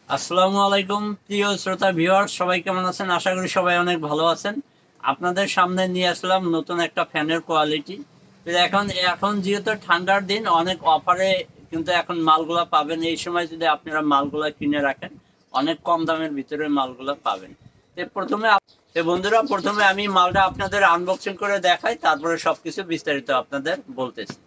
আসসালামু আলাইকুম প্রিয় শ্রোতা ভিউয়ার, সবাই কেমন আছেন? আশা করি সবাই অনেক ভালো আছেন। আপনাদের সামনে নিয়ে আসলাম নতুন একটা ফ্যানের কোয়ালিটি। এখন এখন যেহেতু ঠান্ডার দিন, অনেক অফারে কিন্তু এখন মালগুলা পাবেন। এই সময় যদি আপনারা মালগুলা কিনে রাখেন, অনেক কম দামের ভিতরে মালগুলা পাবেন। বন্ধুরা, প্রথমে আমি মালটা আপনাদের আনবক্সিং করে দেখাই, তারপরে সবকিছু বিস্তারিত আপনাদের বলতেছি।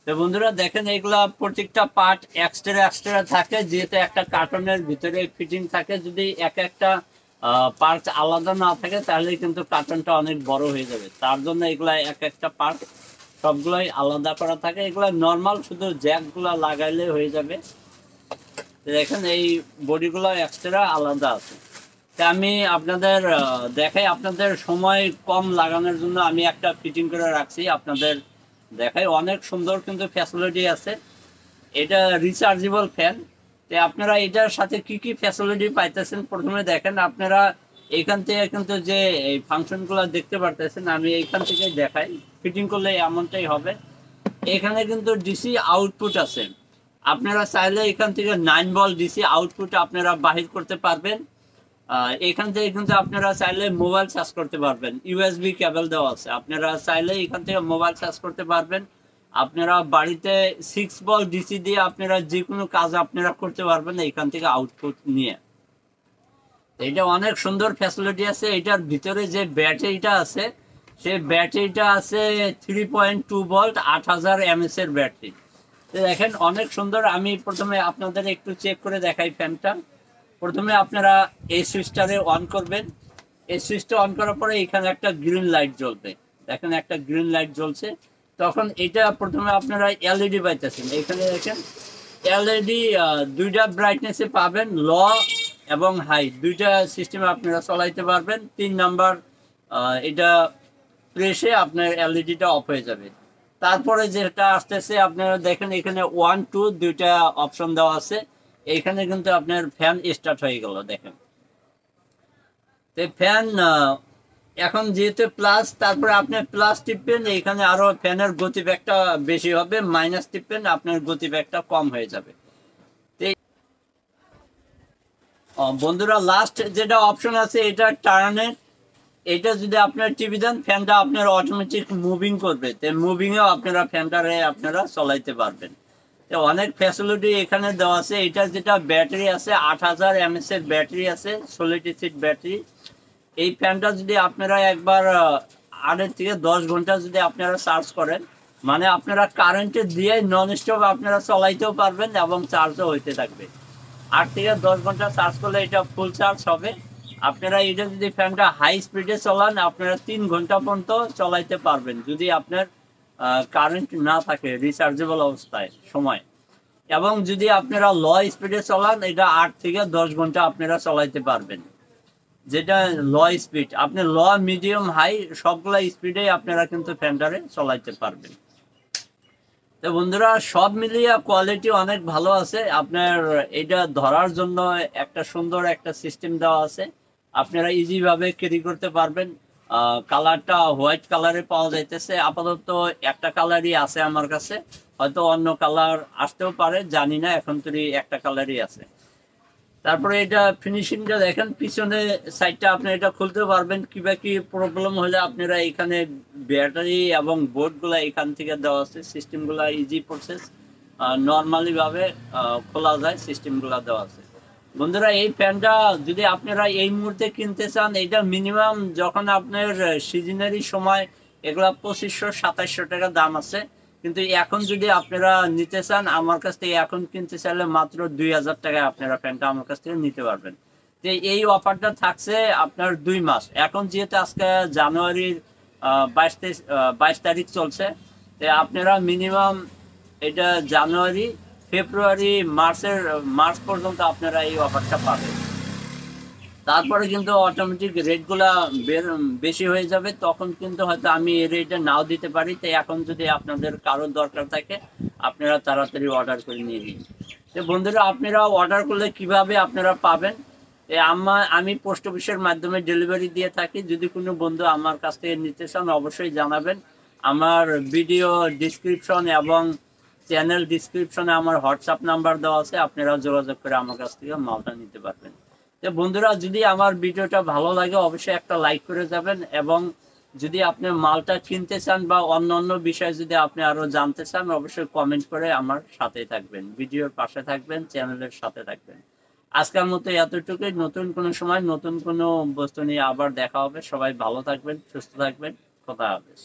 তো বন্ধুরা দেখেন, এগুলা প্রত্যেকটা পার্ট এক্সট্রা এক্সট্রা থাকে, যেহেতু একটা কার্টনের ভিতরে ফিটিং থাকে। যদি এক একটা পার্ট আলাদা না থাকে তাহলে কিন্তু কার্টনটা অনেক বড় হয়ে যাবে। তার জন্য এগুলা এক একটা পার্ট সবগুলাই আলাদা করা থাকে। এগুলা নর্মাল, শুধু জ্যাক গুলা লাগাইলে হয়ে যাবে। দেখেন এই বডিগুলো এক্সট্রা আলাদা আছে। তা আমি আপনাদের দেখাই, আপনাদের সময় কম লাগানোর জন্য আমি একটা ফিটিং করে রাখছি আপনাদের দেখাই। অনেক সুন্দর কিন্তু ফ্যাসিলিটি আছে। এটা রিচার্জেবল ফ্যান। তো আপনারা এটার সাথে কি কি ফ্যাসিলিটি পাইতেছেন প্রথমে দেখেন। আপনারা এইখান থেকে কিন্তু যে এই ফাংশনগুলো দেখতে পারতেছেন, আমি এইখান থেকে দেখাই। ফিটিং করলে এমনটাই হবে। এখানে কিন্তু ডিসি আউটপুট আছে। আপনারা চাইলে এখান থেকে 9 ভোল্ট ডিসি আউটপুট আপনারা বাহির করতে পারবেন। এখান থেকে কিন্তু আপনারা চাইলে মোবাইল চার্জ করতে পারবেন। ইউএসবি কেবল দেওয়া আছে, আপনারা চাইলে এখান থেকে মোবাইল চার্জ করতে পারবেন। আপনারা বাড়িতে 6 ভোল্ট ডিসি দিয়ে আপনারা যে কোনো কাজ আপনারা করতে পারবেন এখান থেকে আউটপুট নিয়ে। এটা অনেক সুন্দর ফ্যাসিলিটি আছে। এটার ভিতরে যে ব্যাটারিটা আছে, সেই ব্যাটারিটা আছে 3.2 ভোল্ট 8000 mAh এর ব্যাটারি। দেখেন অনেক সুন্দর। আমি প্রথমে আপনাদের একটু চেক করে দেখাই ফ্যানটা। প্রথমে আপনারা এই সুইচটারে অন করবেন। এই সুইচটা অন করার পরে এখানে একটা গ্রিন লাইট জ্বলবে। দেখেন একটা গ্রিন লাইট জ্বলছে। তখন এটা প্রথমে আপনারা এলইডি পাইতেছেন। এখানে দেখেন এলইডি দুইটা ব্রাইটনেসে পাবেন, ল এবং হাই দুইটা সিস্টেমে আপনারা চালাইতে পারবেন। 3 নাম্বার এটা প্রেসে আপনার এলইডিটা অফ হয়ে যাবে। তারপরে যেটা আসতেছে আপনারা দেখেন, এখানে 1 2 দুইটা অপশন দেওয়া আছে। এইখানে কিন্তু আপনার ফ্যান স্টার্ট হয়ে গেল। দেখেন তো ফ্যান এখন যেহেতু প্লাস, তারপরে আপনি প্লাস টিপবেন, এখানে আরো ফ্যানের গতিবেগটা বেশি হবে। মাইনাস টিপবেন, আপনার গতিবেগটা কম হয়ে যাবে। বন্ধুরা, লাস্ট যেটা অপশন আছে এটা টার্নের। এটা যদি আপনার টিভি দেন, ফ্যানটা আপনার অটোমেটিক মুভিং করবে। তো মুভিংয়েও আপনারা ফ্যানটারে আপনারা চলাইতে পারবেন। অনেক ফ্যাসিলিটি এখানে দেওয়া আছে। এটা যেটা ব্যাটারি আছে 8000 mAh এর ব্যাটারি আছে, সলিড ব্যাটারি। এই ফ্যানটা যদি আপনারা একবার 8 থেকে 10 ঘন্টা যদি আপনারা চার্জ করেন, মানে আপনারা কারেন্টে দিয়ে নন স্টপ আপনারা চলাইতেও পারবেন এবং চার্জও হইতে থাকবে। 8 থেকে 10 ঘন্টা চার্জ করলে এটা ফুল চার্জ হবে। আপনারা এটা যদি ফ্যানটা হাই স্পিডে চলান, আপনারা 3 ঘন্টা পর্যন্ত চলাইতে পারবেন, যদি আপনার কারেন্ট না থাকে রিচার্জেবল অবস্থায় সময়। এবং যদি আপনারা লো স্পিডে চলান, এটা 8 থেকে 10 ঘন্টা আপনারা চলাইতে পারবেন। যেটা লো স্পিড, আপনি লো মিডিয়াম হাই সবগুলা স্পিডে আপনারা কিন্তু ফ্যানটারে চলাইতে পারবেন। তো বন্ধুরা, সব মিলিয়ে কোয়ালিটি অনেক ভালো আছে। আপনার এটা ধরার জন্য একটা সুন্দর একটা সিস্টেম দেওয়া আছে। আপনারা ইজি ভাবে ক্যারি করতে পারবেন। কালারটা হোয়াইট কালারে পাওয়া যাইতেছে। আপাতত একটা কালারই আছে আমার কাছে, হয়তো অন্য কালার আসতেও পারে, জানি না। এখন তো একটা কালারই আছে। তারপরে এটা ফিনিশিংটা দেখেন, পিছনে সাইডটা আপনি এটা খুলতে পারবেন। কিবা কি প্রবলেম হলে আপনারা এখানে ব্যাটারি এবং বোর্ডগুলা এখান থেকে দেওয়া আছে। সিস্টেমগুলা ইজি প্রসেস, নর্মালি ভাবে খোলা যায়, সিস্টেমগুলা দেওয়া আছে। বন্ধুরা, এই ফ্যানটা যদি আপনারা এই মুহূর্তে কিনতে চান, এটা মিনিমাম যখন আপনার সিজনারি সময় এগুলা 2500-2700 টাকা দাম আছে। কিন্তু এখন যদি আপনারা নিতে চান আমার কাছ থেকে, এখন কিনতে চাইলে মাত্র 2000 টাকায় আপনারা ফ্যানটা আমার কাছ থেকে নিতে পারবেন। তো এই অফারটা থাকছে আপনার 2 মাস। এখন যেহেতু আজকে জানুয়ারির 22 তারিখ চলছে, তো আপনারা মিনিমাম এটা জানুয়ারি, ফেব্রুয়ারি, মার্চ পর্যন্ত আপনারা এই অফারটা পাবেন। তারপরে কিন্তু অটোমেটিক রেটগুলা বেশি হয়ে যাবে। তখন কিন্তু হয়তো আমি এই রেটে নাও দিতে পারি। তাই এখন যদি আপনাদের কারোর দরকার থাকে, আপনারা তাড়াতাড়ি অর্ডার করে নিয়ে নিন। তো বন্ধুরা, আপনারা অর্ডার করলে কিভাবে আপনারা পাবেন, আমি পোস্ট অফিসের মাধ্যমে ডেলিভারি দিয়ে থাকি। যদি কোনো বন্ধু আমার কাছ থেকে নিতে চান অবশ্যই জানাবেন। আমার ভিডিও ডিসক্রিপশন এবং চ্যানেল ডিসক্রিপশনে আমার হোয়াটসঅ্যাপ নাম্বার দেওয়া আছে, আপনারা যোগাযোগ করে আমার কাছ থেকে মালটা নিতে পারবেন। তো বন্ধুরা, যদি আমার ভিডিওটা ভালো লাগে অবশ্যই একটা লাইক করে যাবেন, এবং যদি আপনি মালটা কিনতে চান বা অন্য অন্য বিষয়ে যদি আপনি আরো জানতে চান অবশ্যই কমেন্ট করে আমার সাথে থাকবেন, ভিডিওর পাশে থাকবেন, চ্যানেলের সাথে থাকবেন। আজকের মতো এতটুকুই। নতুন কোনো সময় নতুন কোনো বস্তু নিয়ে আবার দেখা হবে। সবাই ভালো থাকবেন, সুস্থ থাকবেন। খোদা হাফেজ।